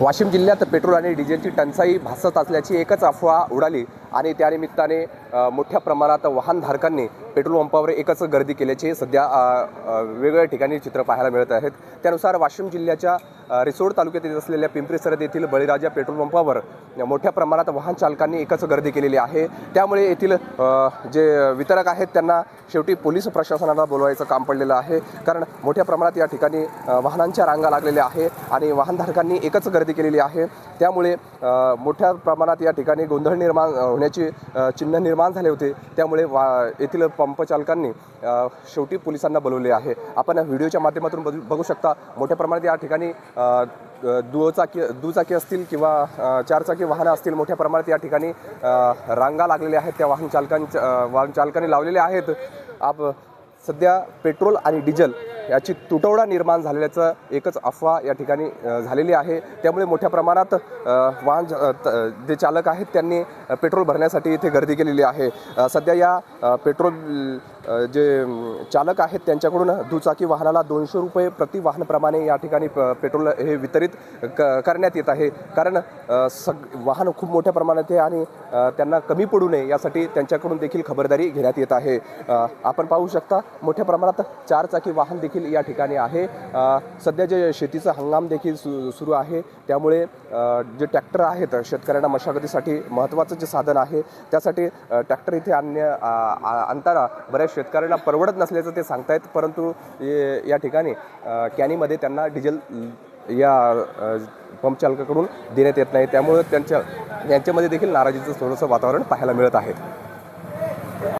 वाशिम जिल्ह्यात पेट्रोल आणि डिझेलची टंचाई भासत असल्याची एकच अफवा उडाली आणि त्यानिमित्ताने मोठ्या प्रमाणात वाहनधारकांनी पेट्रोल पंपावर एकच गर्दी केल्याचे सध्या वेगवेगळ्या ठिकाणी चित्र पाहायला मिळत आहेत। त्यानुसार वाशिम जिल्ह्याच्या रिसोड तालुक्यात येत असलेल्या पिंपरी सरद येथील बळीराजा पेट्रोल पंपावर मोठ्या प्रमाणात वाहन चालकांनी एकच गर्दी केलेली आहे। त्यामुळे येथील जे वितरक आहेत त्यांना शेवटी पोलीस प्रशासनाला बोलवायचं काम पडलेलं आहे, कारण मोठ्या प्रमाणात या ठिकाणी वाहनांच्या रांगा लागलेल्या आहे आणि वाहनधारकांनी एकच गर्दी केलेली आहे। त्यामुळे मोठ्या प्रमाणात या ठिकाणी गोंधळ निर्माण होण्याची चिन्ह निर्माण झाले होते। त्यामुळे येथील पंप चालकांनी शेवटी पोलिसांना बोलवले आहे। आपण व्हिडिओच्या माध्यमातून बघू शकता मोठ्या प्रमाणात या ठिकाणी दुचाकी असतील किंवा चारचाकी वाहनं असतील, मोठ्या प्रमाणात या ठिकाणी रांगा लागलेल्या आहेत, त्या वाहन चालकांनी लावलेल्या आहेत। सध्या पेट्रोल आणि डिझेल याची तुटवडा निर्माण झालेल्याचं एकच अफवा या ठिकाणी झालेली आहे। त्यामुळे मोठ्या प्रमाणात जे चालक आहेत त्यांनी पेट्रोल भरण्यासाठी इथे गर्दी केलेली आहे। सध्या या पेट्रोल जे चालक आहेत त्यांच्याकडून दुचाकी वाहनाला 200 रुपये प्रति वाहनप्रमाणे या ठिकाणी पेट्रोल हे वितरित करण्यात येत आहे, कारण वाहन खूप मोठ्या प्रमाणात आहे आणि त्यांना कमी पडू नये यासाठी त्यांच्याकडून देखील खबरदारी घेण्यात येत आहे। आपण पाहू शकता मोठ्या प्रमाणात चारचाकी वाहन देखील या ठिकाणी आहे। सध्या जे शेतीचा हंगाम देखील सुरू आहे, त्यामुळे जे ट्रॅक्टर आहेत शेतकऱ्यांना मशागतीसाठी महत्त्वाचं जे साधन आहे, त्यासाठी ट्रॅक्टर इथे आणताना बऱ्याच शेतकऱ्यांना परवडत नसल्याचं ते सांगतायत, परंतु या ठिकाणी कॅनीमध्ये त्यांना डिझेल या पंप चालकाकडून देण्यात येत नाही। त्यामुळे त्यांच्यामध्ये देखील नाराजीचं थोडंसं वातावरण पाहायला मिळत आहे।